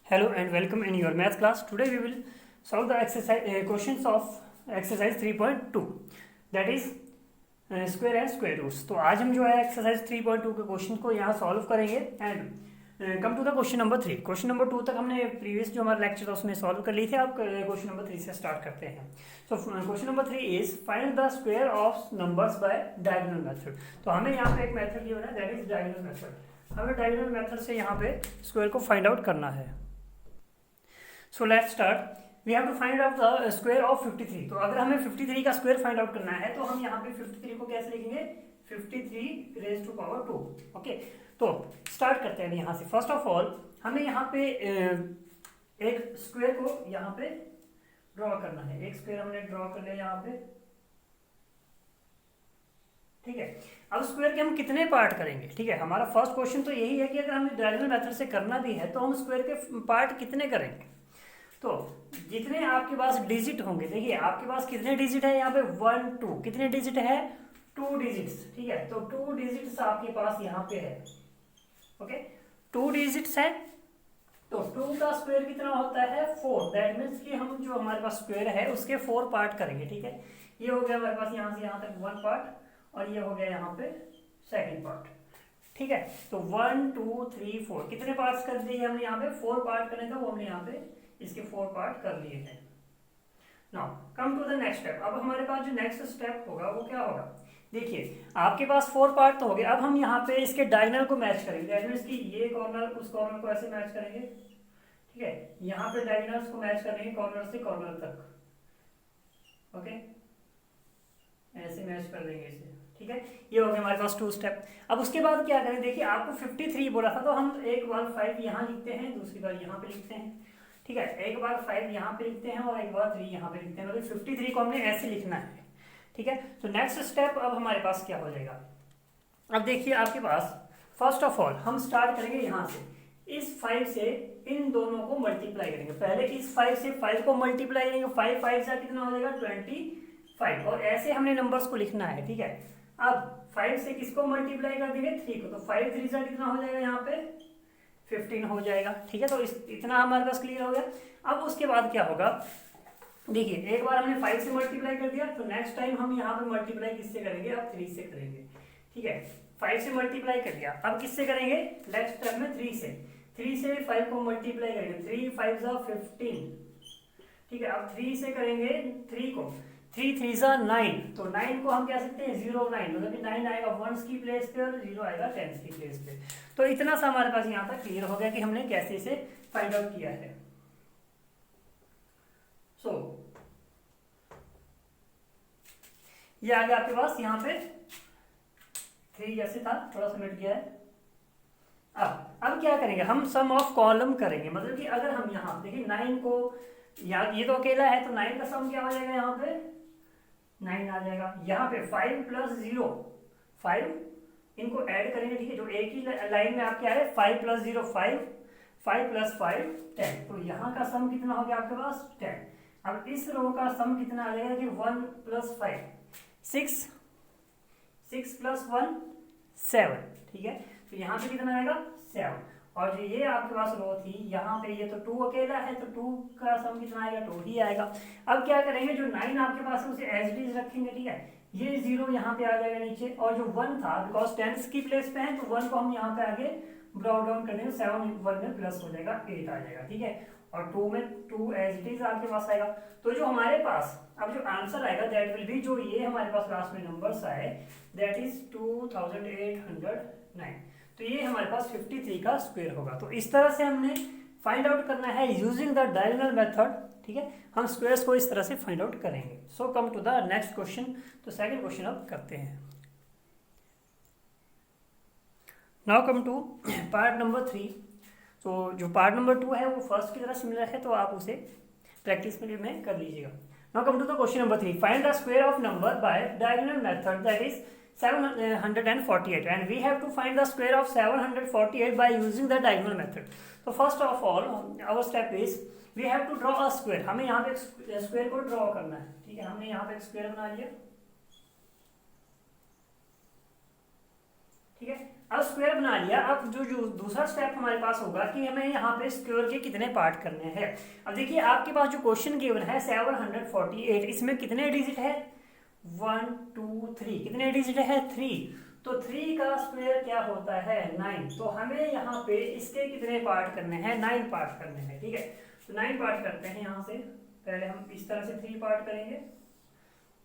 Hello and welcome in your math class. Today we will solve the exercise questions of exercise 3.2 that is square and square roots. तो आज हम जो है exercise 3.2 के question को यहाँ सॉल्व करेंगे and come to the question number 3. Question number 2 तक हमने प्रीवियस जो हमारा लेक्चर था उसमें सॉल्व कर ली थी. अब क्वेश्चन नंबर 3 से स्टार्ट करते हैं. So question number 3 is find the square of numbers by diagonal method. तो हमें यहाँ पे एक मेथड गिवन है दैट इज डायगोनल मेथड. हमें डायगोनल मेथड से यहाँ पे स्क्वायर को फाइंड आउट करना है. So let's start. We have to find out the square of 53. तो अगर हमें 53 का स्क्वायर फाइंड आउट करना है तो हम यहाँ पे 53 को कैसे लिखेंगे? 53 रेज टू पावर 2. ओके, तो स्टार्ट करते हैं यहाँ से. फर्स्ट ऑफ ऑल हमें यहाँ पे एक स्क्वायर को यहाँ पे ड्रॉ करना है. एक स्क्वायर हमने ड्रॉ कर लिया यहाँ पे. ठीक है, अब स्क्वायर के हम कितने पार्ट करेंगे? ठीक है, हमारा फर्स्ट क्वेश्चन तो यही है कि अगर हमें डायगोनल मेथड से करना भी है तो हम स्क्वायर के पार्ट कितने करेंगे? तो जितने आपके पास डिजिट होंगे, देखिए आपके पास कितने डिजिट है यहाँ पे? 1 2. कितने डिजिट है? 2 डिजिट्स. ठीक है, तो 2 डिजिट्स आपके पास यहाँ पे है. ओके, 2 डिजिट्स है तो 2 का स्क्वायर कितना होता है? 4. दैट मीन्स कि हम जो हमारे पास स्क्वायर है उसके 4 पार्ट करेंगे. ठीक है, ये हो गया हमारे पास यहाँ से यहाँ तक 1 पार्ट और ये हो गया यहाँ पे सेकेंड पार्ट. ठीक है, तो 1 2 3 4 कितने पार्ट्स कर दिए हमने यहाँ पे? 4 पार्ट करने था वो हमने यहाँ पे इसके 4 पार्ट कर लिए हैं. Now come to the next step. अब हमारे पास जो नेक्स्ट स्टेप होगा वो क्या होगा? देखिए आपके पास 4 पार्ट तो हो गए. अब हम यहाँ पे इसके डायगोनल को मैच करेंगे. दैट मींस कि ये कॉर्नर उस कॉर्नर को ऐसे मैच करेंगे. ठीक है, यहाँ पे डायगोनल्स को मैच करेंगे कॉर्नर से कॉर्नर तक. ओके, ऐसे मैच कर देंगे इसे. ठीक है, ये हो गया हमारे पास 2 स्टेप. अब उसके बाद क्या करें? देखिए आपको 53 बोला था तो हम एक बार 5 यहाँ लिखते हैं, दूसरी बार यहाँ पे लिखते हैं. ठीक है, एक बार 5 यहाँ पे लिखते हैं और एक बार 3 यहाँ पे लिखते हैं. मतलब 53 को हमने ऐसे लिखना है. ठीक है, तो नेक्स्ट स्टेप अब हमारे पास क्या हो जाएगा? अब देखिए आपके पास फर्स्ट ऑफ ऑल हम स्टार्ट करेंगे यहाँ से. इस 5 से इन दोनों को मल्टीप्लाई करेंगे. पहले इस 5 से 5 को मल्टीप्लाई करेंगे. 5 5 से कितना हो जाएगा? 25. और ऐसे हमने नंबर्स को लिखना है. ठीक है, अब 5 से किसको मल्टीप्लाई कर देंगे? 3 को. तो 5 3 से कितना हो जाएगा यहाँ पे? 15 हो जाएगा. ठीक है, तो इतना हमारे पास क्लियर हो गया. अब उसके बाद क्या होगा? देखिए एक बार हमने 5 से मल्टीप्लाई कर दिया तो नेक्स्ट टाइम हम यहाँ पे मल्टीप्लाई किससे करेंगे? अब 3 से करेंगे. ठीक है, 5 से मल्टीप्लाई कर दिया. अब किससे करेंगे? नेक्स्ट स्टेप में 3 से. 3 से 5 को मल्टीप्लाई करेंगे. 3 5 जा 15. ठीक है, अब 3 से करेंगे 3 को. 3 3 जा 9. तो 9 को हम कह सकते हैं 0 9. मतलब कि 9 आएगा वंस की प्लेस पे और 0 आएगा टेंस की प्लेस पे. तो इतना सा हमारे पास यहाँ तक क्लियर हो गया कि हमने कैसे इसे फाइंड आउट किया है. सो ये आ गया आपके पास यहाँ पे 3 जैसे था, थोड़ा सा मिट गया है. अब क्या करेंगे? हम सम ऑफ कॉलम करेंगे. मतलब कि अगर हम यहाँ देखिए 9 को ये तो अकेला है तो 9 का सम क्या हो जाएगा? यहाँ पे 9 आ जाएगा. यहाँ पे 5 + 0 5 इनको ऐड करेंगे. ठीक है, जो एक ही लाइन में आपके आ रहे 5 + 0 5 5 + 5 10. तो यहाँ का सम कितना हो गया आपके पास? 10. अब इस रो का सम कितना आ जाएगा कि 1 + 5 6 6 + 1 7. ठीक है, तो यहाँ पे कितना आएगा? 7. और जो ये आपके पास रो थी यहाँ पे ये तो 2 अकेला है तो 2 का सम कितना आएगा? 2 ही आएगा. अब क्या करेंगे? जो 9 आपके पास है उसे एज इट इज रखेंगे. ठीक है, ये 0 यहाँ पे आ जाएगा नीचे और जो 1 था बिकॉज टेंस की प्लेस पे है तो 1 को हम यहाँ पे आगे ब्रॉड डाउन कर देंगे. 7 1 में प्लस हो जाएगा 8 आ जाएगा. ठीक है, और 2 में 2 एज इट इज आपके पास आएगा. तो जो हमारे पास अब जो आंसर आएगा दैट विल बी जो ये हमारे पास लास्ट में नंबर्स आए दैट इज 2809. तो ये हमारे पास 53 का स्क्वायर होगा. तो इस तरह से हमने फाइंड आउट करना है यूजिंग द डायगोनल मेथड. ठीक है, हम स्क्वायर्स को इस तरह से फाइंड आउट करेंगे. So come to the next question. तो सेकंड क्वेश्चन अब करते हैं. Now come to part number 3. तो जो पार्ट नंबर 2 है वो फर्स्ट की तरह सिमिलर है तो आप उसे प्रैक्टिस में कर लीजिएगा. Now come to the question number 3. Find the square of number by diagonal method that is 748 and we have to find the square of 748 by using the diagonal method. So first of all our step is we have to draw a square. हमें यहाँ पे square को draw करना है. ठीक है, हमने यहाँ पे स्क्वायर बना लिया. ठीक है। अब स्क्वायर बना लिया, अब जो दूसरा स्टेप हमारे पास होगा कि हमें यहाँ पे स्क्वायर के कितने पार्ट करने हैं। अब देखिए आपके पास जो क्वेश्चन गिवन है 748, इसमें कितने डिजिट है 1 2 3, कितने डिजिट है 3, तो 3 का स्क्वायर क्या होता है 9। तो हमें यहाँ पे इसके कितने पार्ट करने हैं 9 पार्ट करने हैं, ठीक है। तो 9 पार्ट करते हैं, यहाँ से पहले हम इस तरह से 3 पार्ट करेंगे,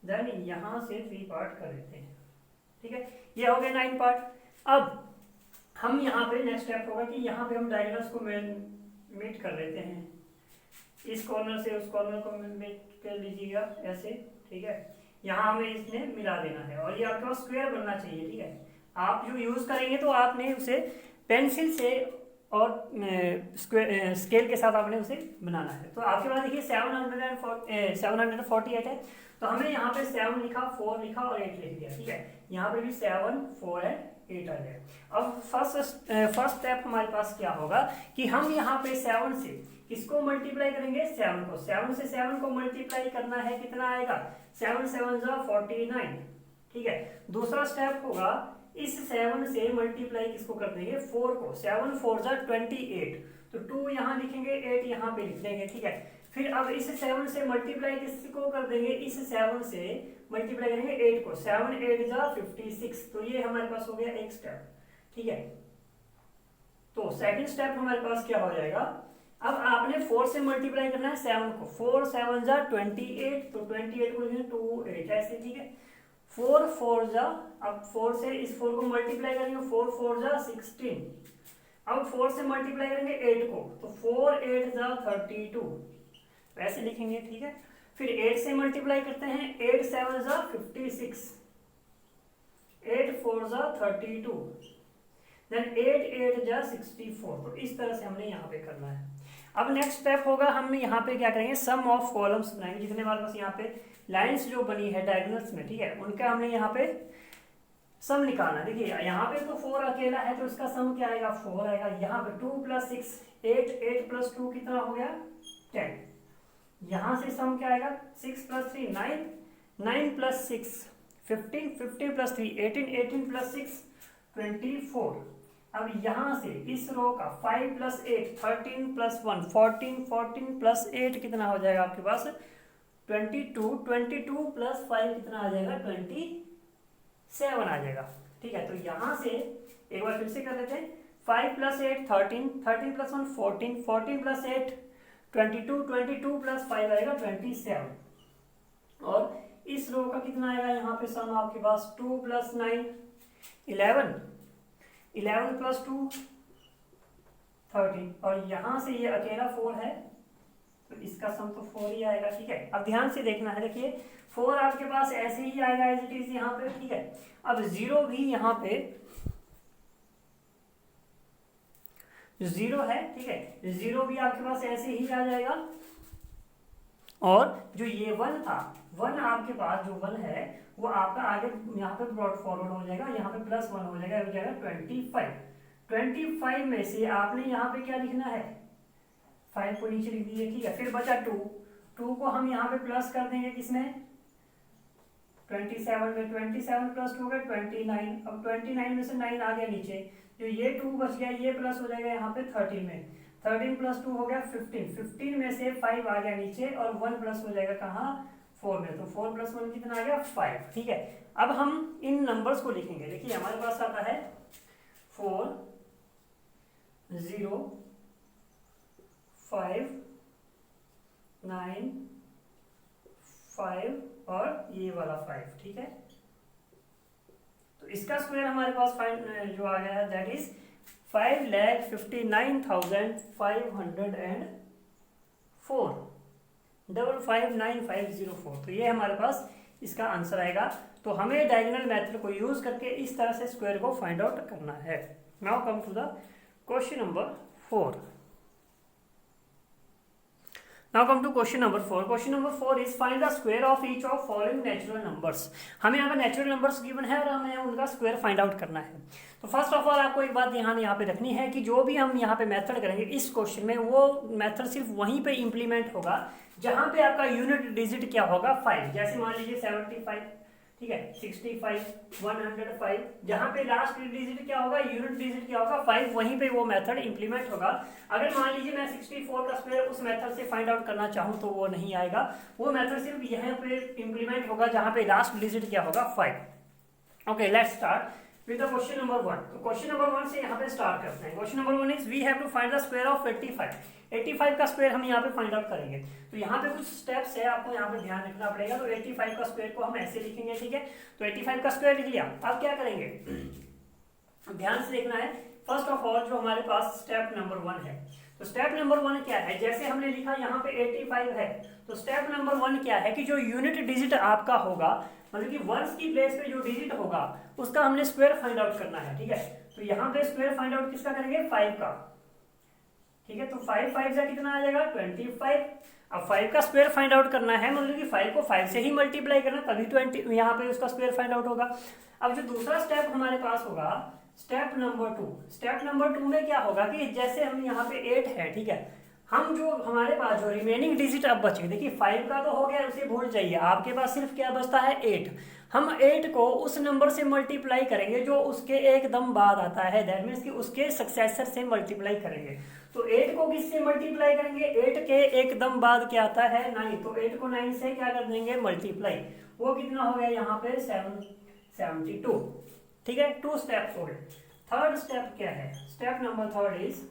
देन यहाँ से 3 पार्ट कर देते हैं, ठीक है। ये हो गए 9 पार्ट। अब हम यहाँ पे नेक्स्ट स्टेप होगा कि यहाँ पे हम डायगोनल्स को मीट कर लेते हैं, इस कॉर्नर से उस कॉर्नर को मीट कर लीजिएगा ऐसे, ठीक है। यहाँ हमें इसमें मिला देना है और ये आपके पास स्क्वायर बनना चाहिए, ठीक है। आप जो यूज करेंगे तो आपने उसे पेंसिल से और स्केल के साथ आपने उसे बनाना है। तो आपके पास देखिए 748 है, तो हमें यहाँ पे 7 लिखा, 4 लिखा और 8 लिख दिया, ठीक है। यहाँ पे भी 7 4 है 8 आ जाए। अब फर्स्ट स्टेप हमारे पास क्या होगा कि हम यहाँ पे 7 से किसको मल्टीप्लाई करेंगे 7 को, 7 से 7 को मल्टीप्लाई करना है, कितना आएगा 7 7 49, ठीक है। दूसरा स्टेप होगा इस 7 से मल्टीप्लाई किसको कर देंगे 4 को, 7 4 28, तो 2 यहाँ लिखेंगे 8 यहाँ पे लिख देंगे, ठीक है। फिर अब इस 7 से मल्टीप्लाई किसको कर देंगे, इस 7 से मल्टीप्लाई करेंगे 8 को, 7 8 56, तो ये हमारे पास हो गया एक स्टेप, ठीक है। तो सेकंड स्टेप हमारे पास क्या हो जाएगा, अब आपने 4 से मल्टीप्लाई करना है 7 को, 4 7 28, तो 28 को लिखेंगे 2 8 ऐसे, ठीक है। 4 4 अब 4 से इस 4 को मल्टीप्लाई करेंगे, 4 4 16, अब 4 से मल्टीप्लाई करेंगे 8 को, तो 4 8 32 वैसे लिखेंगे, ठीक है। फिर 8 से मल्टीप्लाई करते हैं, 8 7 56, 8 4 32, देन 8 8 64, तो इस तरह से हमने यहाँ पे करना है। अब नेक्स्ट स्टेप होगा, हम यहाँ पे क्या करेंगे सम ऑफ कॉलम्स बनाएंगे, जितने हमारे पास यहाँ पे लाइंस जो बनी है डायगोनल्स में, ठीक है, उनका हमने यहाँ पे सम निकालना। देखिए यहाँ पे तो 4 अकेला है, तो इसका सम क्या आएगा 4 आएगा। यहाँ पे 2 + 6 8, 8 + 2 कितना हो गया 10, यहाँ से सम क्या आएगा 6 + 3 9, 9 + 6 15, 15 + 3 18, 18 + 6 24। अब यहाँ से इस रो का 5 + 8 13 + 1 14, 14 + 8 कितना हो जाएगा आपके पास 22, 22 + 5 कितना आ जाएगा 27 आ जाएगा, ठीक है। तो यहाँ से एक बार फिर से कर लेते हैं, 5 + 8 13, 13 + 1 14, 14 + 8 22, 22 + 5 आएगा 27, और इस रो का कितना आएगा यहाँ पे सम आपके पास 2 + 9 11, 11 + 2 13, और यहाँ से ये अकेला 4 है, तो इसका सम तो 4 ही आएगा, ठीक है। अब ध्यान से देखना है, देखिए 4 आपके पास ऐसे ही आएगा एज इट इज यहाँ पे, ठीक है। अब 0 भी यहाँ पे 0 है, ठीक है, 0 भी आपके पास ऐसे ही आ जाएगा, और जो ये 1 था 1 आपके पास जो 1 है वो आपका आगे यहाँ पे ब्रॉड फॉरवर्ड हो जाएगा, यहाँ पे +1 हो जाएगा, हो जाएगा 25। 25 में से आपने यहाँ पे क्या लिखना है 5 को नीचे लिख दीजिए, ठीक है। फिर बचा 2, 2 को हम यहाँ पे प्लस कर देंगे किसमें 27 में, 27 + 2 हो गया 29, अब 29 में से 9 आ गया नीचे, जो ये 2 बच गया ये प्लस हो जाएगा यहाँ पे 13 में, 13 + 2 हो गया 15, 15 में से 5 आ गया नीचे, और 1 प्लस हो जाएगा कहाँ 4 में, तो 4 + 1 कितना आ गया 5, ठीक है। अब हम इन नंबर्स को लिखेंगे, देखिए हमारे पास आता है 4 0 5 9 5 और ये वाला 5, ठीक है। तो इसका स्क्वायर हमारे पास फाइंड जो आ गया है दैट इज 5,59,504 559504, तो ये हमारे पास इसका आंसर आएगा। तो हमें डायगोनल मेथड को यूज करके इस तरह से स्क्वायर को फाइंड आउट करना है। Now come to the question number 4। Now come to question number 4. Question number 4 is find the square of each of following natural numbers. हमें यहाँ पे नेचुरल नंबर्स गिवन है और हमें उनका स्क्वायर फाइंड आउट करना है। तो फर्स्ट ऑफ ऑल आपको एक बात यहाँ पे रखनी है कि जो भी हम यहाँ पे मेथड करेंगे इस क्वेश्चन में, वो मेथड सिर्फ वहीं पे इम्प्लीमेंट होगा जहाँ पे आपका यूनिट डिजिट क्या होगा 5। जैसे मान लीजिए 75, ठीक है, 65, 105, जहां पे लास्ट डिजिट क्या होगा, यूनिट डिजिट क्या होगा 5, वहीं पे वो मेथड इंप्लीमेंट होगा। अगर मान लीजिए मैं 64 का स्क्वायर उस मेथड से फाइंड आउट करना चाहूँ तो वो नहीं आएगा, वो मेथड सिर्फ यहाँ पे इंप्लीमेंट होगा जहां पे लास्ट डिजिट क्या होगा 5। Okay, let's start with the question number 1। तो क्वेश्चन नंबर 1 से यहाँ पे स्टार्ट करते हैं। Question number 1 is we have to find the square of 85। 85 का स्क्वायर हम यहाँ पे फाइंड आउट करेंगे। तो यहाँ पे कुछ स्टेप्स है, आपको यहाँ पे ध्यान रखना पड़ेगा। तो 85 का स्क्वायर को हम ऐसे लिखेंगे, ठीक है। तो 85 का स्क्वायर लिख लिया। अब क्या करेंगे, ध्यान से देखना है। फर्स्ट ऑफ ऑल जो हमारे पास स्टेप नंबर 1 है, तो स्टेप नंबर 1 क्या है, जैसे हमने लिखा यहाँ पे 85 है, तो स्टेप नंबर 1 क्या है कि जो यूनिट डिजिट आपका होगा, मतलब कि वंस की प्लेस पे जो डिजिट होगा उसका हमने स्क्वायर फाइंड आउट करना है, ठीक है। तो यहाँ पे स्क्वायर फाइंड आउट किसका करेंगे, 5 का, ठीक है। तो 5 5 से कितना आ जाएगा 25। अब 5 का स्क्वायर फाइंड आउट करना है, मतलब कि 5 को 5 से ही मल्टीप्लाई करना, तभी 20 यहाँ पे उसका स्क्वायर फाइंड आउट होगा। अब जो दूसरा स्टेप हमारे पास होगा, स्टेप नंबर 2। स्टेप नंबर 2 में क्या होगा कि जैसे हम यहाँ पे 8 है, ठीक है, हम जो हमारे पास जो रिमेनिंग डिजिट अब बचे, देखिए 5 का तो हो गया, उसे भूल जाइए, आपके पास सिर्फ क्या बचता है 8। हम 8 को उस नंबर से मल्टीप्लाई करेंगे जो उसके एकदम बाद आता है, दैट मीन्स कि उसके सक्सेसर से मल्टीप्लाई करेंगे। तो 8 को किससे मल्टीप्लाई करेंगे, 8 के एकदम बाद क्या आता है 9, तो 8 को 9 से क्या कर देंगे मल्टीप्लाई, वो कितना हो गया यहाँ पे 72, ठीक है। 2 स्टेप्स हो गए। थर्ड स्टेप क्या है, स्टेप नंबर 3 इज,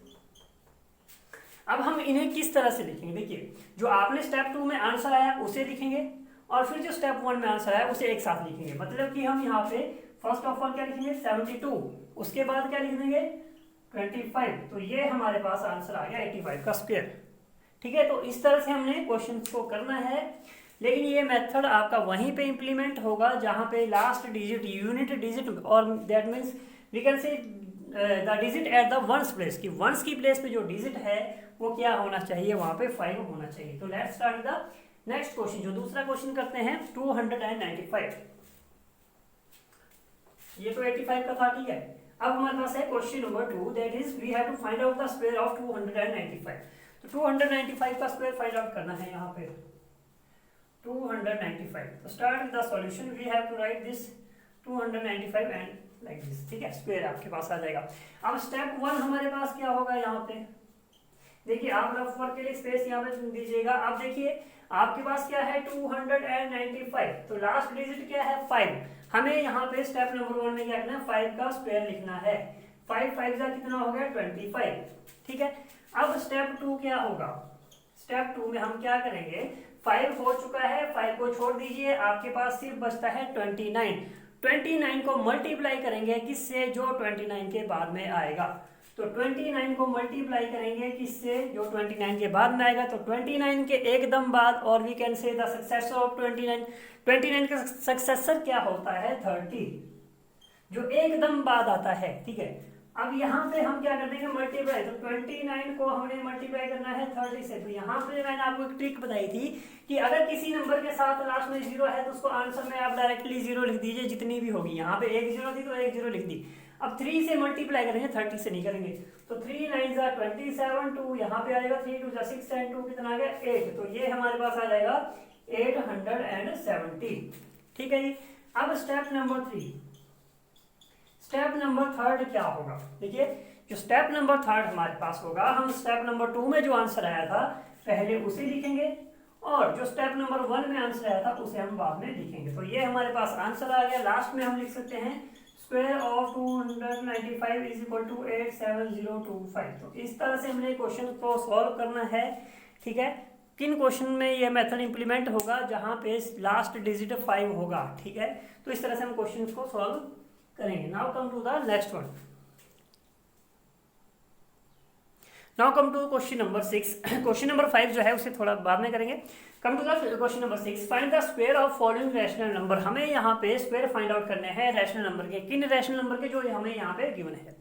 अब हम इन्हें किस तरह से लिखेंगे, देखिए जो आपने स्टेप 2 में आंसर आया उसे लिखेंगे, और फिर जो स्टेप 1 में आंसर आया उसे एक साथ लिखेंगे। मतलब कि हम यहाँ पे फर्स्ट ऑफ ऑल क्या लिखेंगे 72, उसके बाद क्या लिख देंगे 25, तो ये हमारे पास आंसर आ गया 85 का स्क्वायर, ठीक है। तो इस तरह से हमने क्वेश्चन को करना है, लेकिन ये मेथड आपका वहीं पे इंप्लीमेंट होगा जहां पे लास्ट डिजिट यूनिट डिजिट, और that means we can say the digit at the ones place, की वंस की प्लेस पे जो डिजिट है वो क्या होना चाहिए, वहां पे 5 होना चाहिए। तो let's start the next question. जो दूसरा क्वेश्चन करते हैं 295, ये तो 85 का था, ठीक है। अब हमारे पास है question number 2, that is we have to find out the square of 295। तो 295 का स्क्वायर फाइंड आउट करना है यहाँ पे 295। तो start with the solution, we have to write this 295 and like this, ठीक है, स्क्वायर आपके पास आ जाएगा। अब स्टेप 1 हमारे पास क्या होगा, यहाँ पे देखिए आप रफ वर्क के लिए स्पेस यहाँ पे दीजिएगा। अब देखिए आपके पास क्या है 295, तो लास्ट डिजिट क्या है 5। हमें यहाँ पे स्टेप नंबर 1 में क्या करना है 5 का स्क्वायर लिखना है। 5 5 का कितना हो गया 25, ठीक है। अब स्टेप 2 क्या होगा, स्टेप 2 में हम क्या करेंगे, 5 हो चुका है, 5 को छोड़ दीजिए, आपके पास सिर्फ बचता है 29। 29 को मल्टीप्लाई करेंगे किससे, जो 29 के बाद में आएगा। तो 29 को मल्टीप्लाई करेंगे किससे, जो 29 के बाद में आएगा। तो 29 के एकदम बाद, और we can say the successor of 29, 29 का सक्सेसर क्या होता है 30, जो एकदम बाद आता है, ठीक है। अब यहाँ पे हम क्या कर देंगे मल्टीप्लाई, तो 29 को हमने मल्टीप्लाई करना है 30 से। तो यहाँ पे मैंने आपको एक ट्रिक बताई थी कि अगर किसी नंबर के साथ लास्ट में 0 है तो उसको आंसर में आप डायरेक्टली 0 लिख दीजिए, जितनी भी होगी। यहाँ पे 1 0 थी तो 1 0 लिख दी। अब 3 से मल्टीप्लाई करेंगे, 30 से नहीं करेंगे। तो 3 9 27, 2 यहाँ पे आएगा, 3 2 6 एंड 2 कितना आ गया 8। तो ये हमारे पास आ जाएगा 870, ठीक है जी। अब स्टेप नंबर 3, स्टेप नंबर 3 क्या होगा, देखिए जो स्टेप नंबर 3 हमारे पास होगा, हम स्टेप नंबर 2 में जो आंसर आया था पहले उसे लिखेंगे, और जो स्टेप नंबर 1 में आंसर आया था उसे हम बाद में लिखेंगे। तो ये हमारे पास आंसर आ गया। लास्ट में हम लिख सकते हैं square of 295 is equal to 87025। तो इस तरह से हमने क्वेश्चन को सॉल्व करना है, ठीक है। किन क्वेश्चन में ये मेथड इंप्लीमेंट होगा, जहां पे लास्ट डिजिट 5 होगा, ठीक है। तो इस तरह से हम क्वेश्चन को सॉल्व करेंगे। Now come to the next one. Now come to question number 6। Question number 5 जो है उसे थोड़ा बाद में करेंगे। Come to the question number 6, find the square of following rational number. हमें यहाँ पे स्क्वायर फाइंड आउट करने हैं रैशनल नंबर के। किन रैशनल नंबर के, जो हमें यहाँ पे गिवन है।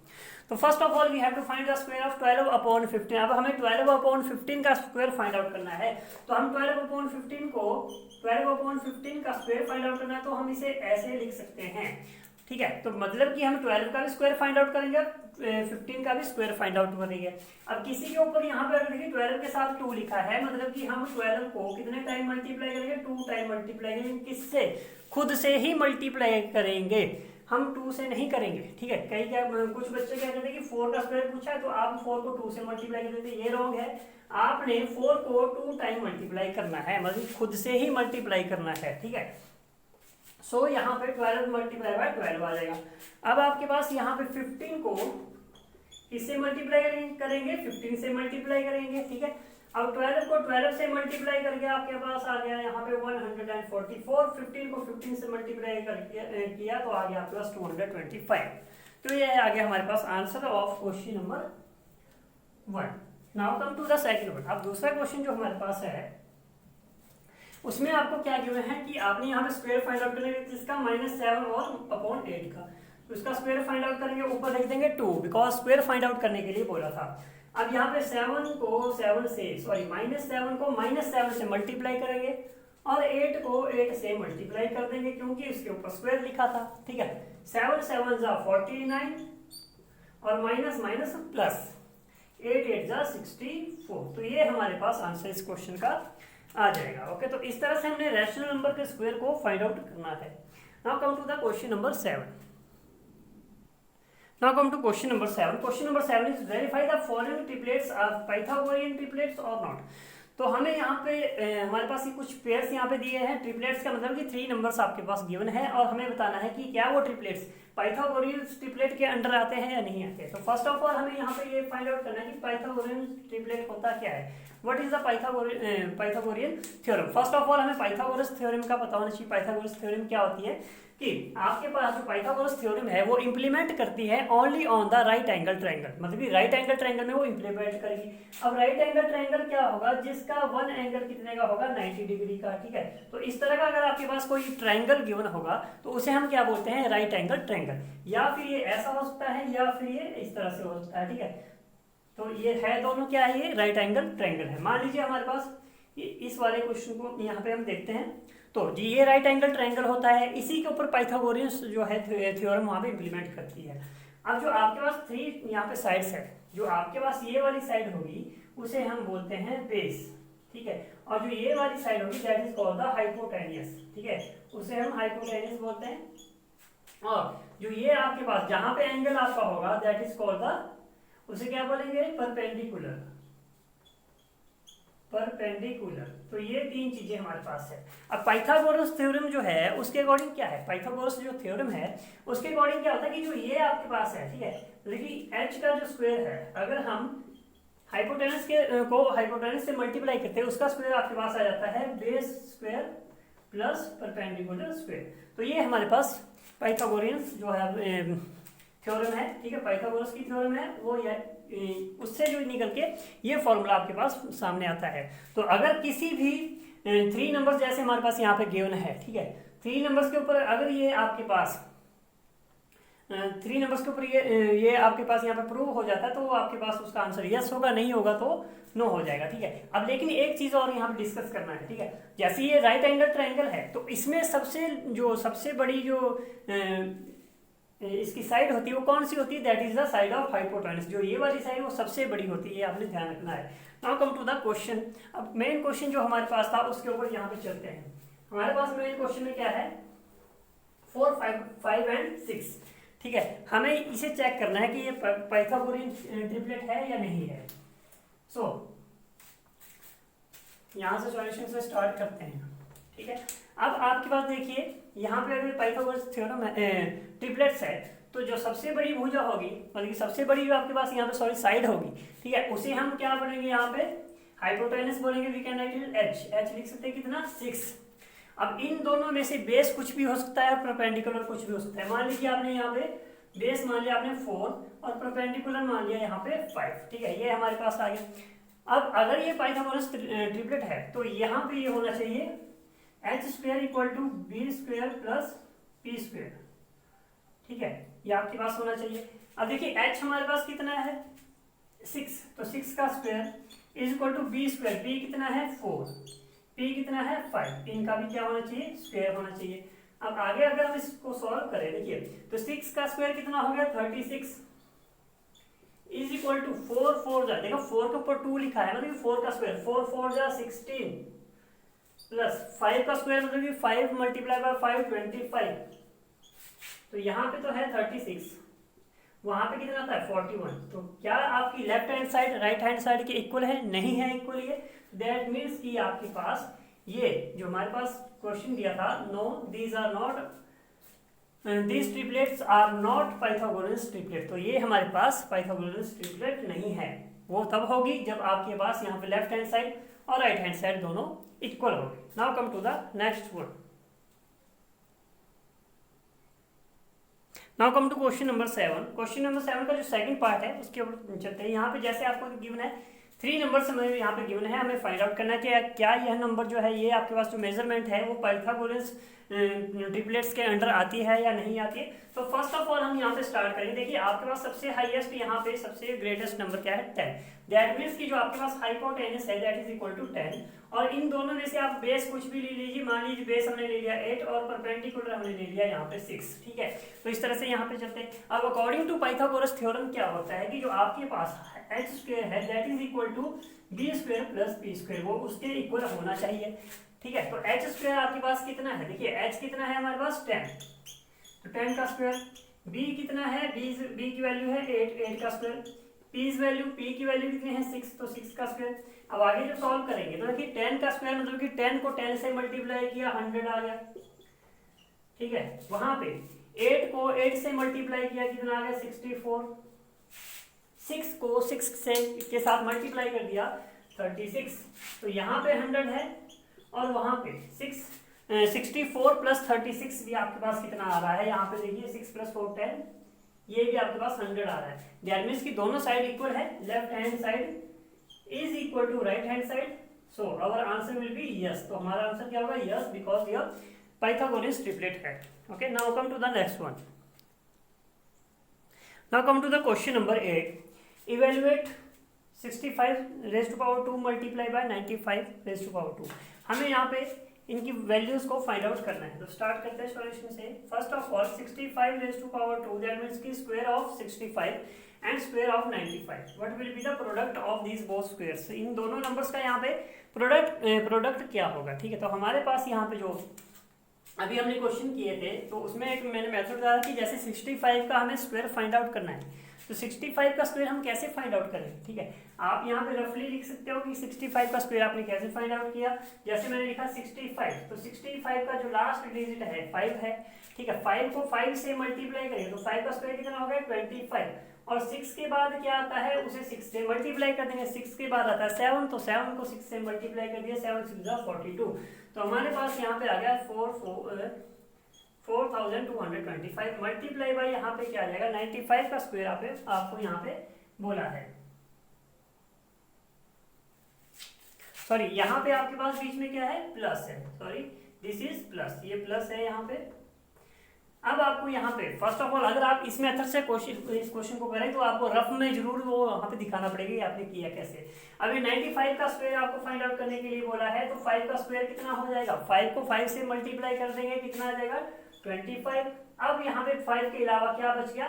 तो first of all we have to find the square of 12/15। अब हमें 12/15 का स्क्वायर फाइंड आउट करना है। तो हम 12/15 को 12/15 का स्क्वायर फाइंड आउट करना है, तो हम इसे ऐसे लिख सकते हैं, ठीक है। तो मतलब कि हम 12 का भी स्क्वायर फाइंड आउट करेंगे, 15 का भी स्क्वायर फाइंड आउट करेंगे। अब किसी के ऊपर यहाँ पे देखिए 12 के साथ 2 लिखा है, मतलब कि हम 12 को कितने टाइम मल्टीप्लाई करेंगे, 2 टाइम मल्टीप्लाई करेंगे। किससे? खुद से ही मल्टीप्लाई करेंगे, हम 2 से नहीं करेंगे, ठीक है। कई क्या कुछ बच्चे क्या करते हैं कि 4 का स्क्वायर पूछा है तो आप 4 को 2 से मल्टीप्लाई कर देते हैं, ये रॉन्ग है। आपने 4 को 2 टाइम मल्टीप्लाई करना है, मतलब खुद से ही मल्टीप्लाई करना है, ठीक है। सो यहाँ पे 12 मल्टीप्लाई बाय 12 आ जाएगा। अब आपके पास यहाँ पे 15 को किससे मल्टीप्लाई करेंगे, 15 से मल्टीप्लाई करेंगे, ठीक है। अब 12 को 12 से मल्टीप्लाई करके आपके पास आ गया यहाँ पे 144। 15 को 15 से मल्टीप्लाई किया तो आ गया प्लस 225। तो ये आ गया हमारे पास answer of question number 1। Now come to the second one. अब दूसरा क्वेश्चन जो हमारे पास है उसमें आपको क्या गिवन है कि आपने यहाँ पे स्क्वायर फाइंड आउट करेंगे जिसका -7 और अपॉन 8 का, तो इसका स्क्वायर फाइंड आउट करेंगे, ऊपर लिख देंगे 2 बिकॉज स्क्वायर फाइंड आउट करने के लिए बोला था। अब यहाँ पे -7 को -7 से मल्टीप्लाई करेंगे और 8 को 8 से मल्टीप्लाई कर देंगे क्योंकि इसके ऊपर स्क्वायर लिखा था, ठीक है। 7 7 जा 49 और माइनस माइनस प्लस 8 8 जा 64। तो ये हमारे पास आंसर इस क्वेश्चन का आ जाएगा। ओके, तो इस तरह से हमने रैशनल नंबर के स्क्वायर को फाइंड आउट करना है। Now come to the question number 7। Now come to question number 7. Question number 7 is verify the following triplets are Pythagorean triplets or not. तो हमें यहाँ पे हमारे पास ये कुछ पेयर्स यहाँ पे दिए हैं। ट्रिपलेट्स का मतलब कि 3 नंबर्स आपके पास गिवन है और हमें बताना है कि क्या वो ट्रिपलेट्स पाइथागोरियन ट्रिपलेट के अंडर आते हैं या नहीं आते। तो फर्स्ट ऑफ ऑल हमें यहाँ पे ये फाइंड आउट करना है कि पाइथागोरियन ट्रिपलेट होता क्या है, what is the Pythagorean theorem. First of all हमें पाइथागोरस थ्योरम का पता होना चाहिए। पाइथागोरस थ्योरम क्या होती है कि आपके पास जो पाइथागोरस थ्योरम है वो इंप्लीमेंट करती है only on the right angle triangle, मतलब कि राइट एंगल ट्रायंगल में वो इंप्लीमेंट करेगी। अब राइट एंगल ट्रायंगल क्या होगा, जिसका वन एंगल कितने का होगा, 90 डिग्री का, ठीक है। तो इस तरह का अगर आपके पास कोई ट्रायंगल गिवन होगा तो उसे हम क्या बोलते हैं, राइट एंगल ट्रायंगल। या फिर ये ऐसा हो सकता है या फिर ये इस तरह से हो सकता है, ठीक है। तो ये है दोनों क्या है, ये राइट एंगल ट्रायंगल है। मान लीजिए हमारे पास इस वाले क्वेश्चन को यहाँ पे हम देखते हैं, तो जी ये राइट एंगल ट्रायंगल होता है, इसी के ऊपर पाइथागोरियन जो है थ्योरम वहाँ पे इम्प्लीमेंट करती है। अब जो आपके पास 3 यहाँ पे साइड्स है, जो आपके पास ये वाली साइड होगी उसे हम बोलते हैं बेस, ठीक है। और जो ये वाली साइड होगी that is called the hypotenuse, ठीक है, उसे हम हाइपोटेनियस बोलते हैं। और जो ये आपके पास जहां पे एंगल आपका होगा दैट इज कॉल्ड द, उसे क्या बोलेंगे, परपेंडिकुलर। परपेंडिकुलर। तो ये 3 चीजें हमारे पास है। अब पाइथागोरस थ्योरम जो है उसके अकॉर्डिंग क्या है, पाइथागोरस जो थ्योरम है उसके अकॉर्डिंग क्या होता है कि जो ये आपके पास है, ठीक है, देखिए h का जो स्क्वायर है अगर हम हाइपोटेनस को हाइपोटेनस से मल्टीप्लाई करते हैं उसका स्क्वायर आपके पास आ जाता है base square plus perpendicular square. तो ये हमारे पास पाइथागोरियंस जो है थ्योरम है, ठीक है, पाइथागोरस की थ्योरम है वो ये उससे जो निकल के ये फॉर्मूला आपके पास सामने आता है। तो अगर किसी भी 3 नंबर्स जैसे हमारे पास यहाँ पे गिवन है, ठीक है, 3 नंबर्स के ऊपर अगर ये आपके पास 3 नंबर्स के ऊपर ये आपके पास यहाँ पे प्रूव हो जाता है तो आपके पास उसका आंसर यस होगा, नहीं होगा तो नो हो जाएगा, ठीक है। अब लेकिन एक चीज और यहाँ पे डिस्कस करना है, ठीक है, जैसे ये राइट एंगल ट्रायंगल है तो इसमें सबसे बड़ी जो इसकी साइड होती है वो कौन सी होती है, that is the side of hypotenuse. जो ये वाली साइड वो सबसे बड़ी होती है, आपने ध्यान रखना है। Now come to the question. अब मेन क्वेश्चन जो हमारे पास था उसके ऊपर यहाँ पे चलते हैं। हमारे पास मेन क्वेश्चन में क्या है, 4 5 एंड 6, ठीक है। हमें इसे चेक करना है कि ये पाइथागोरियन ट्रिपलेट है या नहीं है। सो यहाँ से सॉल्यूशन से स्टार्ट करते हैं, ठीक है। अब आपके पास देखिए यहाँ पे अगर पाइथागोरस थ्योरम ट्रिपलेट्स है तो जो सबसे बड़ी भुजा होगी, मतलब कि सबसे बड़ी जो आपके पास यहाँ पे साइड होगी, ठीक है, उसे हम क्या बोलेंगे, यहाँ पे हाइपोटेनस बोलेंगे। वी कैन राइट एच लिख सकते हैं कितना, 6। अब इन दोनों में से बेस कुछ भी हो सकता है और परपेंडिकुलर कुछ भी हो सकता है। मान लीजिए आपने यहाँ पे बेस मान लिया आपने 4 और परपेंडिकुलर मान लिया यहाँ पे 5, ठीक है, ये हमारे पास आ गया। अब अगर ये पाइथागोरस ट्रिपलेट है तो यहाँ पे ये होना चाहिए h² equal to b² plus p², ठीक है, ये आपके पास होना चाहिए। अब देखिए h हमारे पास कितना है 6, तो 6 का square is equal to b², b कितना है 4, p कितना है 5, इनका भी क्या होना चाहिए, स्क्वायर होना चाहिए। अब आगे अगर हम इसको सॉल्व करें देखिए तो 6 का स्क्वायर कितना हो गया 36, इज इक्वल टू 4 4 जा, देखो 4 के ऊपर 2 लिखा है, मतलब 4 का स्क्वायर, 4 4 जा 16 प्लस 5 का स्क्वायर मतलब कि 5 मल्टीप्लाई बाय 5 25। तो यहाँ पे तो है 36, वहां पे कितना था 41। तो क्या आपकी left hand side right hand side के इक्वल है? नहीं है इक्वल ये। दैट मीन्स कि आपके पास ये जो हमारे पास क्वेश्चन दिया था, no these are not, these triplets are not Pythagoras triplet, तो ये हमारे पास पाइथागोरस ट्रिपलेट नहीं है। वो तब होगी जब आपके पास यहाँ पे लेफ्ट हैंड साइड और राइट हैंड साइड दोनों इक्वल होगी। Now come to the next one. Now come to question number 7। Question number 7 का जो सेकंड पार्ट है उसके ऊपर चलते हैं। यहाँ पे जैसे आपको गिवन है 3 नंबर से हमें यहाँ पे गिवन है, हमें फाइंड आउट करना है कि क्या यह नंबर जो है ये आपके पास जो मेजरमेंट है वो पाइथागोरस ट्रिपलेट्स के अंडर आती है या नहीं आती है। तो फर्स्ट ऑफ ऑल हम यहाँ पे स्टार्ट करेंगे। देखिए आपके पास सबसे हाईएस्ट यहाँ पे सबसे ग्रेटेस्ट नंबर क्या है 10। दैट मीन्स कि जो आपके पास हाइपोटेनस है दैट इज इक्वल टू 10। और इन दोनों में से आप बेस कुछ भी ले लीजिए, मान लीजिए बेस हमने ले लिया 8 और परपेंडिकुलर हमने ले लिया यहाँ पे 6, ठीक है। तो इस तरह से यहाँ पे चलते हैं। अब अकॉर्डिंग टू पाइथागोरस थ्योरम क्या होता है कि जो आपके पास h स्क्वायर है that is equal to B square plus P square, वो उसके इक्वल होना चाहिए, ठीक है। तो h स्क्वायर आपके पास कितना है? देखिए h कितना है हमारे पास 10, तो 10 का स्क्वायर। b कितना है? b की वैल्यू है 8, 8 का स्क्वायर। p की वैल्यू कितनी है 6, तो 6 का स्क्वायर। अब आगे जो सॉल्व करेंगे तो देखिए 10 का स्क्वायर मतलब कि 10 को 10 से मल्टीप्लाई किया 100 आ गया, ठीक है। वहां पे 8 को 8 से मल्टीप्लाई किया कितना आ गया 64। 6 को 6 से के साथ मल्टीप्लाई कर दिया 36, तो यहाँ पे 100 है और वहां पे 64 प्लस 36 भी आपके पास कितना आ रहा है? यहाँ पे देखिए 6 प्लस 4 10, ये भी आपके पास 100 आ रहा है। दैट मीन्स कि दोनों साइड इक्वल है, left hand side is equal to right hand side, so our answer will be yes. तो हमारा आंसर क्या होगा? यस, बिकॉज यह पाइथागोरस ट्रिपलेट है। Okay, now come to the next one. Now come to the question number 8। Evaluate 65 raise to power 2 multiply by 95 raise to power 2। हमें यहाँ पे इनकी वैल्यूज को फाइंड आउट करना है। तो स्टार्ट करते हैं सॉल्यूशन से। First of all 65 raise to power 2 that means की square of 65 and square of 95, what will be the product of these both squares. इन दोनों नंबर्स का यहाँ पे प्रोडक्ट क्या होगा, ठीक है। तो हमारे पास यहाँ पे जो अभी हमने क्वेश्चन किए थे तो उसमें एक मैंने मेथड बताया कि जैसे 65 का हमें स्क्वायर फाइंड आउट करना है, तो 65 का स्क्वायर हम कैसे फाइंड आउट करेंगे, ठीक है। आप यहाँ पे रफली लिख सकते हो कि 65 का स्क्वायर आपने कैसे फाइंड आउट किया। जैसे मैंने लिखा 65, तो 65 का जो लास्ट डिजिट है 5 है, ठीक है। 5 को 5 से मल्टीप्लाई करेंगे तो 5 का स्क्वायर कितना हो गया 25, और 6 के बाद क्या आता है उसे 6 से मल्टीप्लाई कर देंगे। 6 के बाद आता है 7, तो 7 को 6 से मल्टीप्लाई कर दिया, 7 6 42। तो हमारे पास यहाँ पे आ गया 4225 मल्टीप्लाई बाय यहाँ पे क्या आ जाएगा 95 का स्क्वायर आपको यहाँ पे बोला है। सॉरी, यहाँ पे आपके पास बीच में क्या है प्लस है, सॉरी दिस इज प्लस, ये प्लस है यहाँ पे। अब आपको यहाँ पे फर्स्ट ऑफ ऑल अगर आप इस मेथड से इस क्वेश्चन को करें तो आपको रफ में जरूर वो वहाँ पे दिखाना पड़ेगा आपने किया कैसे। अभी 95 का स्क्वायर आपको फाइंड आउट करने के लिए बोला है, तो 5 का स्क्वायर कितना हो जाएगा, 5 को 5 से मल्टीप्लाई कर देंगे, कितना आ जाएगा 25। अब यहाँ पे 5 के अलावा क्या बच गया,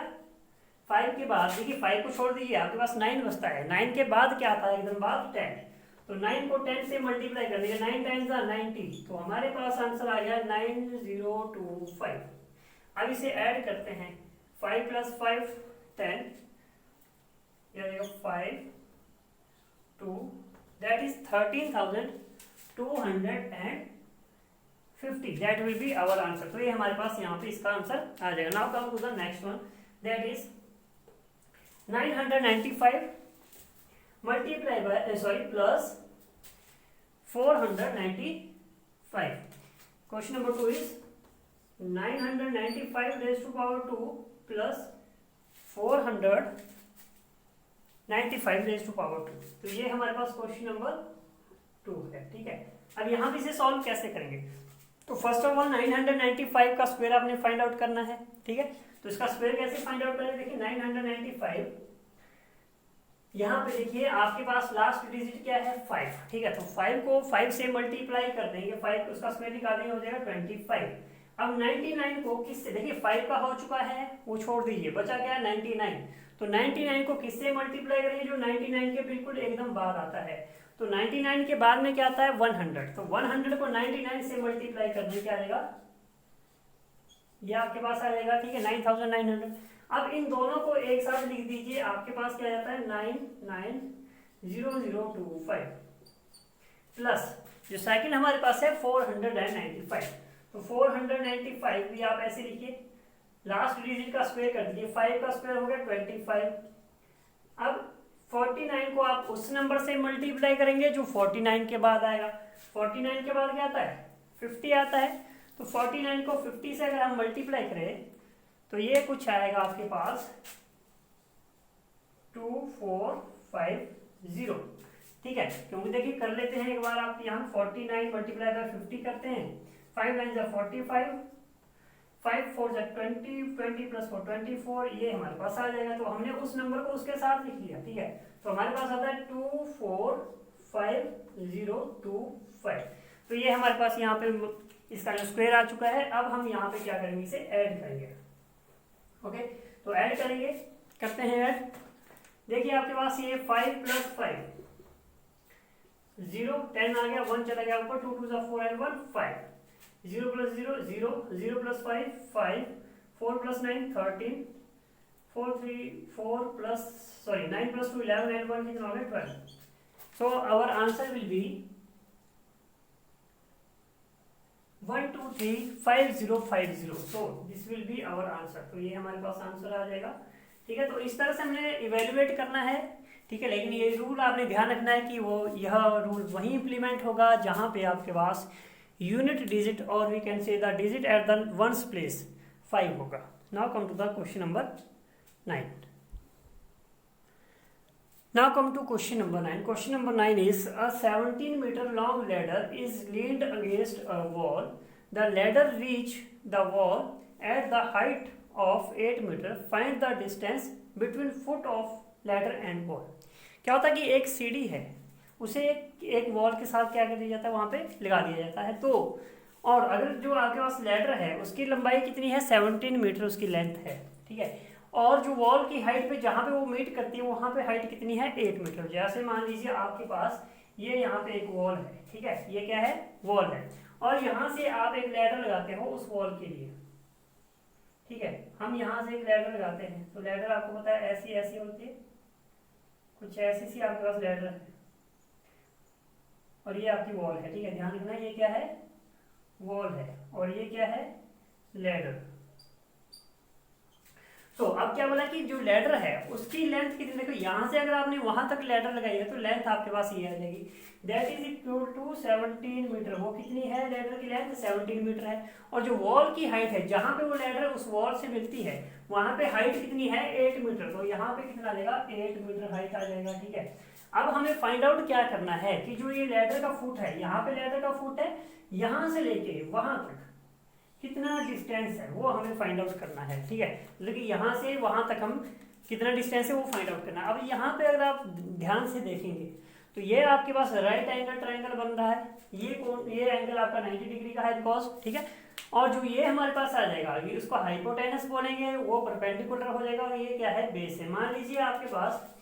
5 के बाद देखिए 5 को छोड़ दीजिए आपके पास 9 बचता है। 9 के बाद क्या आता है एकदम बाद 10, तो 9 को 10 से मल्टीप्लाई कर देंगे, 9 टाइम्स 90, तो हमारे पास आंसर आ गया 9025। अब इसे ऐड करते हैं 5 plus 5 10, 5 2 that is 13,250, that will be our answer. तो ये हमारे पास यहाँ पे इसका आंसर आ जाएगा। Now come to the next one that is 995 multiply by plus 495। Question number 2 is 995 raised to power 2 plus 495 raised to power 2। तो ये हमारे पास क्वेश्चन नंबर 2 है, ठीक है। अब यहाँ पे इसे सॉल्व कैसे करेंगे, तो फर्स्ट ऑफ ऑल 995 का स्क्वायर आपने फाइंड आउट करना है, ठीक है। तो इसका स्क्वायर कैसे फाइंड आउट करेंगे, देखिए 995 यहाँ पे देखिए आपके पास लास्ट डिजिट क्या है 5, ठीक है। तो 5 को 5 से मल्टीप्लाई कर देंगे, 5 उसका स्क्वायर निकालेंगे हो जाएगा 25। अब 99 को किससे, देखिए 5 का हो चुका है वो छोड़ दीजिए, बचा क्या 99, तो 99 को किससे मल्टीप्लाई करेंगे, जो 99 के बिल्कुल एकदम बाद आता है। तो 99 के बाद में क्या आता है 100, तो 100 को 99 से मल्टीप्लाई करने क्या आएगा, ये आपके पास आ जाएगा, ठीक है, 9900। अब इन दोनों को एक साथ लिख दीजिए, आपके पास क्या जाता है 990025 प्लस जो सेकंड हमारे पास है 495, तो 495 भी आप ऐसे लिखिए, लास्ट डिजिट का स्क्वायर कर दीजिए, 5 का स्क्वायर हो गया 25। अब 49 को आप उस नंबर से मल्टीप्लाई करेंगे जो 49 के बाद आएगा, 49 के बाद क्या आता है 50 आता है, तो 49 को 50 से अगर हम मल्टीप्लाई करें तो ये कुछ आएगा आपके पास 2450, ठीक है, क्योंकि देखिए कर लेते हैं एक बार, आप यहाँ 49 मल्टीप्लाई बाय 50 करते हैं, 5 9 जा 45, 5 4 जा 20, 20 प्लस 4 24, ये हमारे पास आ जाएगा। तो हमने उस नंबर को उसके साथ लिख लिया, ठीक है, तो हमारे पास आता है 245025, तो ये हमारे पास यहाँ पे इसका जो स्क्वायर आ चुका है। अब हम यहाँ पे क्या करेंगे, इसे ऐड करेंगे, ओके, तो ऐड करेंगे, करते हैं ऐड। देखिए आपके पास ये 5 प्लस 5 0 10 आ गया, 1 चला गया ऊपर, 2 2 जा 4 and 1 5, 0 plus 0 0, 0 plus 5 5, 4 plus 9 13, 4 3 4 plus 9 plus 2 11 and 1 कितना हो गया 12। So our answer will be 1235050, so this will be our answer, तो ये हमारे पास आंसर आ जाएगा, ठीक है। तो इस तरह से हमने इवेल्युएट करना है, ठीक है, लेकिन ये रूल आपने ध्यान रखना है कि वो यह रूल वहीं इम्प्लीमेंट होगा जहाँ पे आपके पास यूनिट डिजिट और we can say the digit at the ones place 5 होगा। Now come to the question number 9। Now come to question number 9. Question number 9 is a 17-meter long ladder is leaned against a wall. The ladder reach the wall at the height of 8 meter. Find the distance between foot of ladder and wall. क्या होता है कि एक सीढ़ी है, उसे एक wall के साथ क्या कर दिया जाता है, वहां पे लगा दिया जाता है। तो और अगर जो आपके पास लैडर है उसकी लंबाई कितनी है 17 मीटर उसकी लेंथ है, ठीक है, और जो वॉल की हाइट पे जहाँ पे वो मीट करती है वहाँ पे हाइट कितनी है 8 मीटर। जैसे मान लीजिए आपके पास ये यहाँ पे एक वॉल है, ठीक है, ये क्या है वॉल है, और यहाँ से आप एक लैडर लगाते हो उस वॉल के लिए, ठीक है, हम यहाँ से एक लैडर लगाते हैं, तो लैडर आपको पता है ऐसी ऐसी होती है, कुछ ऐसी सी आपके पास लैडर है, और ये आपकी वॉल है, ठीक है, ध्यान रखना ये क्या है वॉल है और ये क्या है लैडर। तो अब क्या बोला कि जो लैडर है उसकी लेंथ कितनी, देखो यहाँ से अगर आपने वहां तक लैडर लगाई है तो लेंथ आपके पास ये आ जाएगी, that is equal to 17 metre. वो कितनी है लैडर की लेंथ 17 मीटर है, और जो वॉल की हाइट है जहां पे वो लैडर उस वॉल से मिलती है वहां पे हाइट कितनी है 8 मीटर, तो यहाँ पे कितना लेगा 8 मीटर हाइट आ जाएगा, ठीक है। अब हमें फाइंड आउट क्या करना है कि जो ये लैडर का फुट है, यहाँ पे लैडर का फुट है, यहाँ से लेके वहां तक कितना डिस्टेंस है वो हमें फाइंड आउट करना है, ठीक है, मतलब कि यहाँ से वहां तक हम कितना डिस्टेंस है वो फाइंड आउट करना है। अब यहाँ पे अगर आप ध्यान से देखेंगे तो ये आपके पास राइट एंगल ट्रायंगल बन रहा है, ये एंगल आपका 90 डिग्री का है बिकॉज, ठीक है, और जो ये हमारे पास आ जाएगा ये उसको हाइपोटेनस बोलेंगे, वो परपेंडिकुलर हो जाएगा, और ये क्या है बेस है। मान लीजिए आपके पास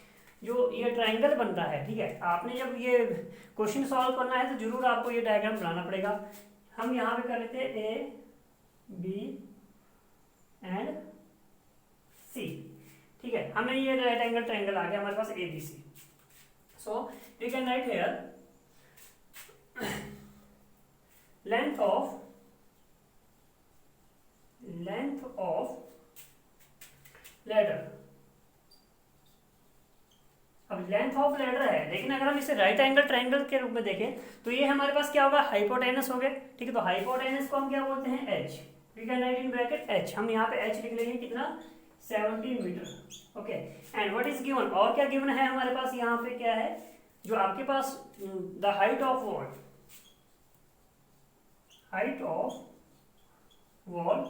जो ये ट्रायंगल बन रहा है, ठीक है, आपने जब ये क्वेश्चन सॉल्व करना है तो जरूर आपको ये डायग्राम बनाना पड़ेगा। हम यहाँ पे कर लेते हैं ए बी एंड सी, ठीक है, हमें ये राइट एंगल ट्रायंगल आ गया हमारे पास A B C. So we can write here length of ladder. अब लेंथ ऑफ लैडर है, लेकिन अगर हम इसे राइट एंगल ट्रायंगल के रूप में देखें तो ये हमारे पास क्या होगा हाइपोटेनस हो गया, ठीक है, तो हाइपोटेनस को हम क्या बोलते हैं H, we can write in bracket H, हम यहाँ पे एच लिख लेंगे कितना 17 metre, okay. And what is given, और क्या गिवन है हमारे पास यहाँ पे क्या है, जो आपके पास द हाइट ऑफ वॉल।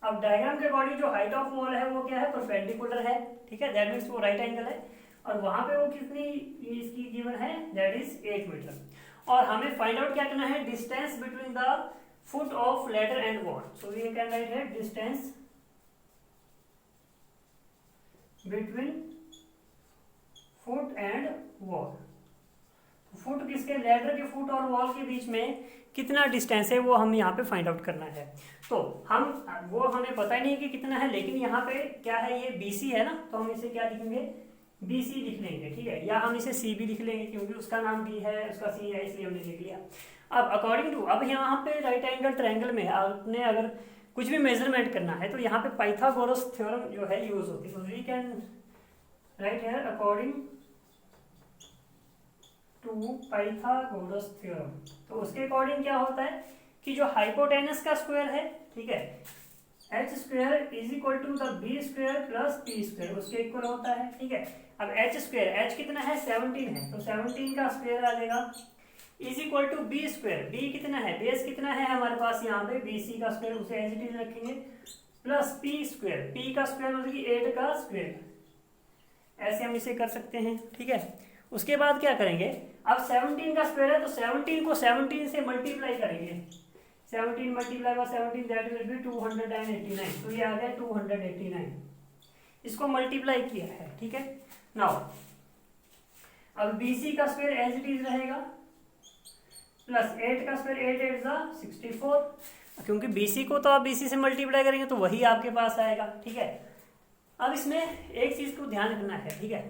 अब डायग्राम के अकॉर्डिंग जो हाइट ऑफ वॉल है वो क्या है परपेंडिकुलर है, ठीक है, दैट मीन्स वो राइट एंगल है, और वहां पे वो कितनी इसकी गिवन है दैट इज 8 मीटर। और हमें फाइंड आउट क्या करना है distance between the foot of ladder and wall, so we can write है distance between foot and wall. Foot किसके, लैडर के फुट और वॉल के बीच में कितना डिस्टेंस है वो हम यहाँ पे फाइंड आउट करना है। तो हम वो हमें पता नहीं है कि कितना है, लेकिन यहाँ पे क्या है, ये BC है ना, तो हम इसे क्या लिखेंगे, BC लिख लेंगे, ठीक है, या हम इसे CB लिख लेंगे क्योंकि उसका नाम B है, उसका C है, इसलिए हमने लिख लिया। अब अकॉर्डिंग टू, अब यहाँ पे राइट एंगल ट्रायंगल में आपने अगर कुछ भी मेजरमेंट करना है तो यहाँ पे पाइथागोरस थ्योरम जो है यूज होती है। तो we can write here according to Pythagoras theorem. तो उसके अकॉर्डिंग क्या होता है कि जो हाइपोटेनस का स्क्वायर है, ठीक है, h square is equal to the b square plus p square, उसके इक्वल होता है, ठीक है। अब h स्क्वायर, h कितना है, 17 है, तो 17 का स्क्वायर आ जाएगा is equal to b square, b कितना है, बेस कितना है हमारे पास यहाँ पे, BC का स्क्वायर, उसे एज इट इज रखेंगे, प्लस p स्क्वायर, p का स्क्वायर मतलब कि 8 का स्क्वायर, ऐसे हम इसे कर सकते हैं, ठीक है। उसके बाद क्या करेंगे, अब 17 का स्क्वायर है तो 17 को 17 से मल्टीप्लाई करेंगे, 17 multiply by 17 that will B 289, तो ये आ गया 289, इसको मल्टीप्लाई किया है, ठीक है। नाउ अब BC का स्क्वायर एज इट इज रहेगा, प्लस 8 का स्क्वायर, 8 8 जा 64, क्योंकि BC को तो आप BC से मल्टीप्लाई करेंगे तो वही आपके पास आएगा, ठीक है। अब इसमें एक चीज को ध्यान रखना है, ठीक है,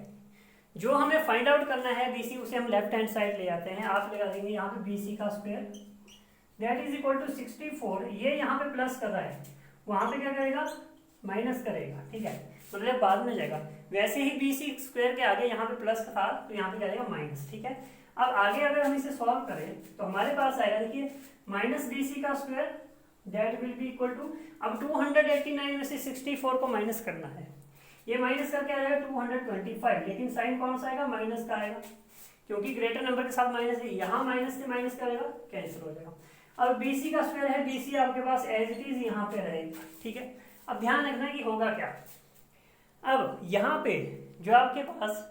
जो हमें फाइंड आउट करना है BC, उसे हम लेफ्ट हैंड साइड ले जाते हैं, आप लगा देंगे यहाँ पे BC का square that is equal to 64, ये यहाँ पे प्लस कर रहा है, वहां पे क्या करेगा, माइनस करेगा, ठीक है, मतलब बाद में जाएगा। वैसे ही BC स्क्वायर के आगे यहाँ पे प्लस था तो यहाँ पे क्या जाएगा, माइनस, ठीक है। अब आगे अगर हम इसे सॉल्व करें तो हमारे पास आएगा, देखिए, माइनस BC का square that will be equal to, अब 289 में से 64 को माइनस करना है, ये माइनस करके आ जाएगा 225, लेकिन साइन कौन सा आएगा, माइनस का आएगा, क्योंकि ग्रेटर नंबर के साथ माइनस है, यहाँ माइनस से माइनस करेगा, कैंसिल हो जाएगा। अब BC का स्क्वायर है, BC आपके पास एज इट इज यहाँ पे रहेगा, ठीक है। अब ध्यान रखना कि होगा क्या, अब यहाँ पे जो आपके पास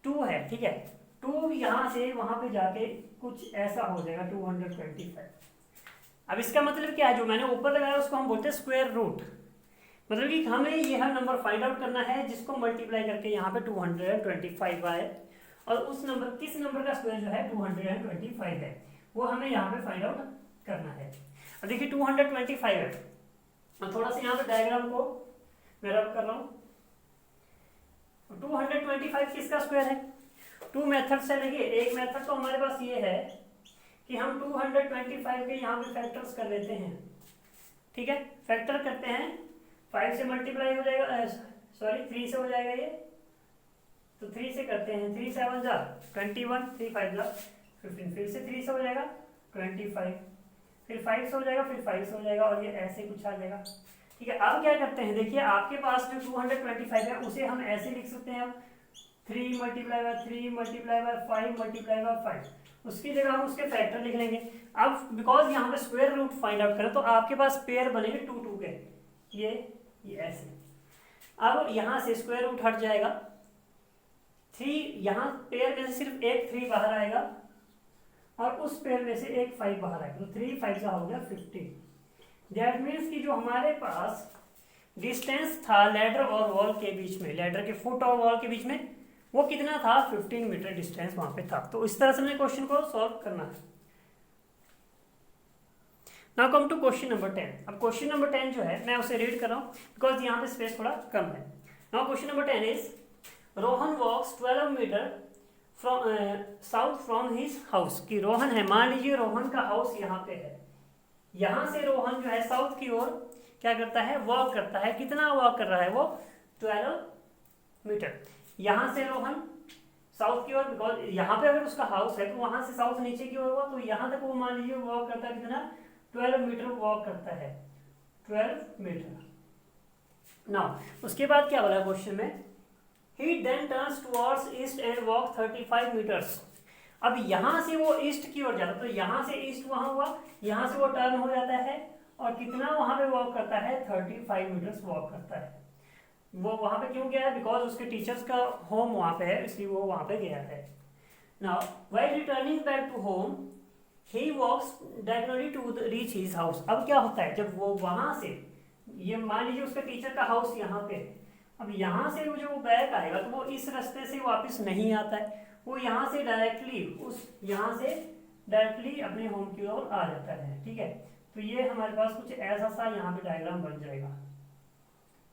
2 है, ठीक है, 2 यहाँ से वहां पे जाके कुछ ऐसा हो जाएगा 225। अब इसका मतलब क्या है, जो मैंने ऊपर लगाया उसको हम बोलते हैं स्क्वायर रूट, मतलब कि हमें यह नंबर फाइंड आउट करना है जिसको मल्टीप्लाई करके यहाँ पे 225 आए, और उस नंबर, किस नंबर का स्क्वायर जो है 225 है, वो हमें यहाँ पे फाइंड आउट करना है। अब देखिए 225 है, थोड़ा सा यहाँ पे डायग्राम को मैं रब कर रहा हूँ। 225 किसका स्क्वायर है, 2 मेथड से, देखिए एक मेथड तो हमारे पास ये है कि हम 225 के यहाँ पे फैक्टर्स कर लेते हैं, ठीक है, फैक्टर करते हैं, 5 से मल्टीप्लाई हो जाएगा, सॉरी 3 से हो जाएगा ये, तो 3 से करते हैं, 3 7 जा 21, 3 5 जा 15, फिर से 3 से हो जाएगा 25, फिर 5 से हो जाएगा, फिर 5 से हो जाएगा, और ये ऐसे कुछ आ जाएगा, ठीक है। अब क्या करते हैं, देखिए आपके पास जो 225 है उसे हम ऐसे लिख सकते हैं, अब 3 multiply by 3 multiply by 5 multiply by 5, उसकी जगह हम उसके फैक्टर लिख लेंगे। अब बिकॉज यहाँ पे स्क्वायर रूट फाइंड आउट करें तो आपके पास पेयर बनेंगे 2 2 के, ये ऐसे। अब यहाँ से स्क्वायर रूट हट जाएगा, 3 यहाँ पेयर में से सिर्फ एक 3 बाहर आएगा, और उस पेयर में से एक 5 बाहर आएगा, तो 3 5 का हो गया 50। दैट मीन्स कि जो हमारे पास डिस्टेंस था लैडर और वॉल के बीच में, लैडर के फुट और वॉल के बीच में, वो कितना था, 15 मीटर डिस्टेंस वहां पे था। तो इस तरह से हमें क्वेश्चन को सॉल्व करना है। Now come to question number 10। अब क्वेश्चन नंबर 10 जो है मैं उसे रीड कर रहा हूँ बिकॉज यहाँ पे स्पेस थोड़ा कम है। Now question number 10 is, Rohan walks 12 metre south from his house. कि रोहन है, मान लीजिए रोहन का हाउस यहाँ पे है, यहाँ से रोहन जो है साउथ की ओर क्या करता है, वॉक करता है। कितना वॉक कर रहा है वो, 12 मीटर। यहाँ से रोहन साउथ की ओर, बिकॉज यहाँ पे अगर उसका हाउस है तो वहां से साउथ नीचे की ओर हुआ, तो यहाँ तक वो मान लीजिए वॉक करता है, कितना, 12 मीटर वॉक करता है, 12 मीटर। नाउ उसके बाद क्या बोला क्वेश्चन में, he then turns towards east and walk 35 metres. अब यहाँ से वो ईस्ट की ओर जाता है, तो यहाँ से ईस्ट वहां हुआ, यहाँ से वो टर्न हो जाता है और कितना वहां पे वॉक करता है, 35 मीटर्स वॉक करता है। वो वहां पे क्यों गया है, बिकॉज उसके टीचर्स का होम वहां पे है, इसलिए वो वहां पे गया है। Now while returning back to home he walks diagonally to reach his house. अब क्या होता है, जब वो वहां से, ये मान लीजिए उसका टीचर का हाउस यहाँ पे, अब यहाँ से वो जो बैक आएगा तो वो इस रास्ते से वापस नहीं आता है, वो यहाँ से डायरेक्टली अपने होम की ओर आ जाता है। ठीक है, तो ये हमारे पास कुछ ऐसा सा यहाँ पे डायग्राम बन जाएगा।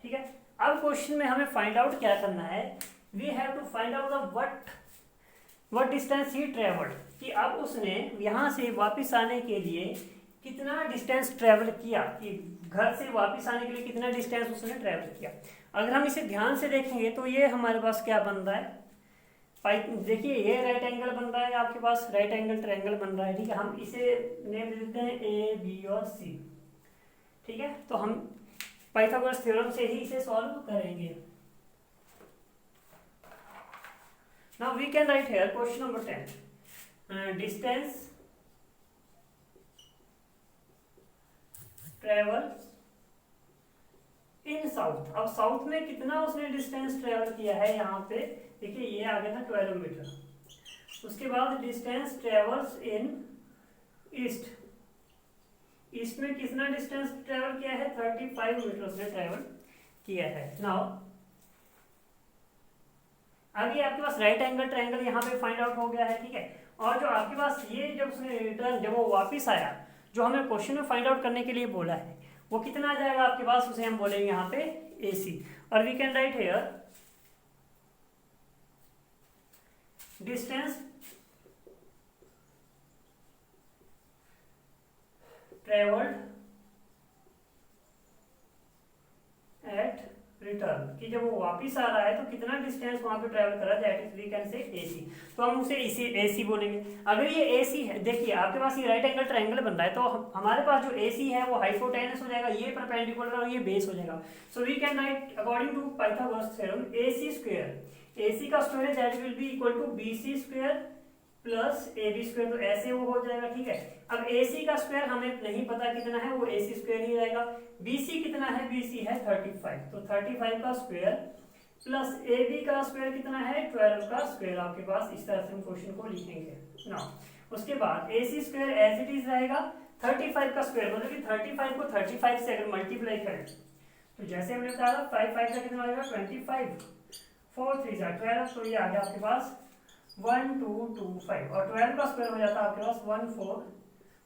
ठीक है, अब क्वेश्चन में हमें फाइंड आउट क्या करना है, we have to find out the what distance he travelled, कि अब उसने यहाँ से वापस आने के लिए कितना डिस्टेंस ट्रेवल किया, कि घर से वापस आने के लिए कितना डिस्टेंस उसने ट्रेवल किया। अगर हम इसे ध्यान से देखेंगे तो ये हमारे पास क्या बन रहा है, देखिए ये राइट एंगल बन रहा है, आपके पास राइट एंगल ट्रायंगल बन रहा है। ठीक है, हम इसे नेम देते हैं ए बी और सी। ठीक है, तो हम पाइथागोरस थ्योरम से ही इसे सॉल्व करेंगे। Now we can write here question number 10, distance travel in south. अब साउथ में कितना उसने डिस्टेंस ट्रेवल किया है, यहाँ पे देखिए ये आ गया था 12 मीटर। उसके बाद distance travels in east, east में कितना डिस्टेंस ट्रेवल किया है, 35 मीटर उसने ट्रेवल किया है। नाउ अभी आपके पास राइट एंगल ट्रायंगल यहाँ पे फाइंड आउट हो गया है। ठीक है, और जो आपके पास ये जब उसने रिटर्न जब वो वापस आया, जो हमें क्वेश्चन में फाइंड आउट करने के लिए बोला है, वो कितना आ जाएगा आपके पास, उसे हम बोलेंगे यहाँ पे AC। और we can write here distance travelled at return, कि जब वो वापिस आ रहा है तो कितना डिस्टेंस वहां पे ट्रेवल करा, that is we can say AC। तो हम उसे इसी AC बोलेंगे। अगर ये AC है, देखिए आपके पास ये राइट एंगल ट्रायंगल बन रहा है, तो हमारे पास जो AC है वो हाइपोटेनस हो जाएगा, ये परपेंडिकुलर और ये बेस हो जाएगा। So we can write according to Pythagoras theorem AC square, AC का square that will be equal to BC square plus AB square, तो ऐसे वो हो जाएगा। ठीक है, अब AC का स्क्वायर हमें नहीं पता कितना है, वो AC स्क्वायर ही रहेगा। BC कितना है, BC है 35, तो 35 का स्क्वायर प्लस AB का स्क्वायर कितना है, 12 का स्क्वायर। आपके पास इस तरह से हम क्वेश्चन को लिखेंगे ना। उसके बाद AC square as it is रहेगा, 35 का स्क्वायर मतलब कि 35 को 35 से अगर मल्टीप्लाई करें तो जैसे हमने बताया 5 5 का कितना आएगा 25, 4 3 12, तो ये आ गया आपके पास 1225, और 12 का स्क्वायर हो जाता है आपके पास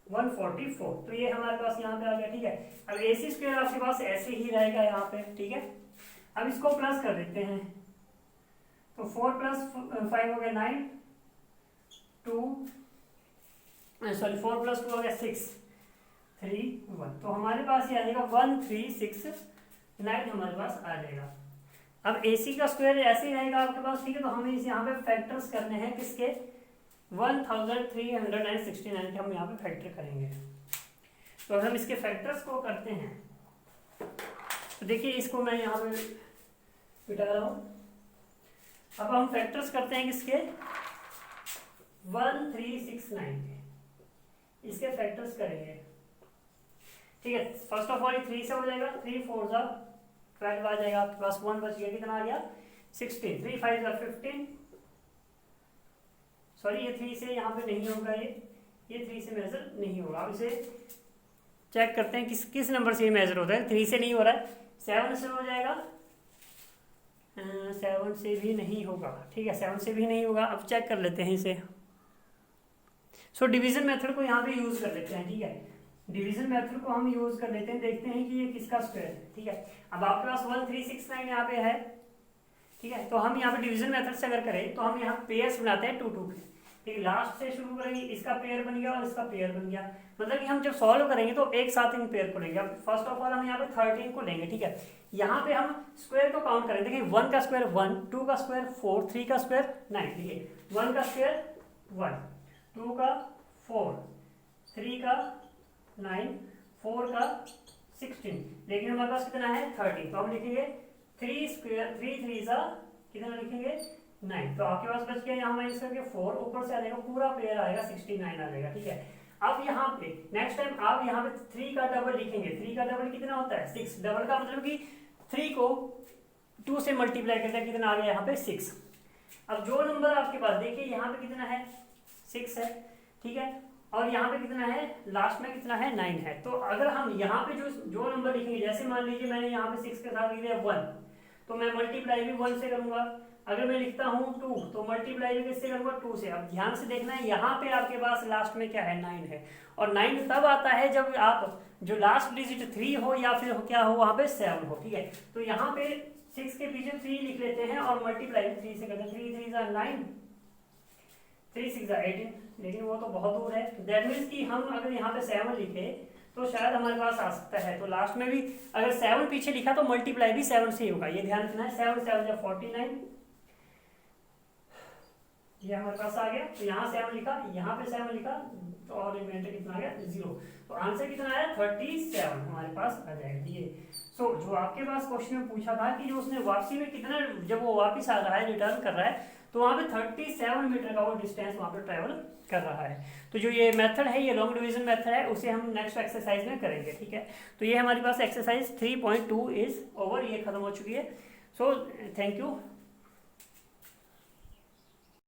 144, तो ये हमारे पास यहाँ पे आ गया। ठीक है, अब AC स्क्वायर आपके पास ऐसे ही रहेगा यहाँ पे। ठीक है, अब इसको प्लस कर देते हैं, तो 4 + 5 हो गया 9, 4 + 2 हो गया 6, 3 1, तो हमारे पास ये आ जाएगा 1369 हमारे पास आ जाएगा। अब AC का स्क्वायर ऐसे ही रहेगा आपके पास। ठीक है, तो हमें इसे यहाँ पे फैक्टर्स करने हैं, किसके, 1369 के हम यहाँ पे फैक्टर करेंगे। तो अगर हम इसके फैक्टर्स को करते हैं तो देखिए इसको मैं यहाँ पे बिठा रहा हूँ। अब हम फैक्टर्स करते हैं किसके, 1369 के, इसके फैक्टर्स करेंगे। ठीक है, फर्स्ट ऑफ ऑल ये 3 से हो जाएगा, 3 4 जा 12 आ जाएगा आपके पास, 1 बच गया, कितना आ गया 16, 3 5 जा 15, सॉरी ये 3 से यहाँ पे नहीं होगा, ये 3 से मेजर नहीं होगा। अब इसे चेक करते हैं किस नंबर से ये मेजर होता है। 3 से नहीं हो रहा है, 7 से हो जाएगा, 7 से भी नहीं होगा। ठीक है, 7 से भी नहीं होगा। अब चेक कर लेते हैं इसे। सो डिवीजन मेथड को यहाँ पे यूज कर लेते हैं। ठीक है, डिवीजन मेथड को हम यूज कर लेते हैं, देखते हैं कि ये किसका स्क्वायर है। ठीक है, अब आपके पास 1369 यहाँ पे है। ठीक है, तो हम यहाँ पे डिवीजन मेथड से अगर करें तो हम यहाँ पेयर्स बनाते हैं 2 2 के। ठीक, लास्ट से शुरू करेंगे, इसका पेयर बन गया और इसका पेयर बन गया, मतलब कि हम जब सॉल्व करेंगे तो एक साथ इन पेयर को लेंगे। अब फर्स्ट ऑफ ऑल हम यहाँ पे 13 को लेंगे। ठीक है, यहाँ पे हम स्क्वायर को काउंट करेंगे। देखिए 1 का स्क्वायर 1, 2 का स्क्वायर 4, 3 का स्क्वायर 9। देखिए 1 का स्क्वायर 1, 2 का 4, 3 का 9, 4 का 16, लेकिन हमारे पास कितना है 30, तो हम लिखेंगे 3 स्क्वायर 3 3 सा कितना लिखेंगे 9, तो आपके पास बच गया यहाँ माइनस करके 4, ऊपर से आ जाएगा पूरा पेयर आएगा 69 आ जाएगा। ठीक है, अब यहाँ पे नेक्स्ट टाइम आप यहाँ पे 3 का डबल लिखेंगे। 3 का डबल कितना होता है 6, डबल का मतलब कि 3 को 2 से मल्टीप्लाई करते हैं, कितना आ गया यहाँ पे 6। अब जो नंबर आपके पास देखिए यहाँ पे कितना है 6 है। ठीक है, और यहाँ पे कितना है लास्ट में कितना है 9 है। तो अगर हम यहाँ पे जो नंबर लिखेंगे, जैसे मान लीजिए मैंने यहाँ पे 6 के साथ लिख दिया 1, तो मैं मल्टीप्लाई भी 1 से करूंगा। अगर मैं लिखता हूँ 2 तो मल्टीप्लाई भी किससे करूंगा, 2 से। अब ध्यान से देखना है यहाँ पे आपके पास लास्ट में क्या है, 9 है, और 9 तब आता है जब आप जो लास्ट डिजिट 3 हो या फिर क्या हो वहां पे 7 हो, ठीक है। तो यहाँ पे 6 के पीछे 3 लिख लेते हैं और मल्टीप्लाई 3 से करते हैं। 3 3 जा 9, 3 6 जा 18, लेकिन वो तो बहुत दूर है। दैट मीन्स कि हम अगर यहाँ पे 7 लिखे तो शायद हमारे पास आ सकता है। तो लास्ट में भी अगर 7 पीछे लिखा तो मल्टीप्लाई भी 7 से ही होगा, ये ध्यान रखना है। 7 7 जा 49, ये हमारे पास आ गया। तो यहाँ 7 लिखा, यहाँ पे 7 लिखा, तो और रिमाइंडर कितना आ गया, 0। तो आंसर कितना आया, 37 हमारे पास आ जाएगा ये। सो जो आपके पास क्वेश्चन में पूछा था कि जो उसने वापसी में कितना, जब वो वापस आ रहा है, रिटर्न कर रहा है, तो वहाँ पे 37 मीटर का वो डिस्टेंस वहाँ पे ट्रैवल कर रहा है। तो जो ये मेथड है, ये लॉन्ग डिवीजन मेथड है, उसे हम नेक्स्ट एक्सरसाइज में करेंगे, ठीक है। तो ये हमारे पास एक्सरसाइज 3.2 इज ओवर, ये खत्म हो चुकी है। So thank you.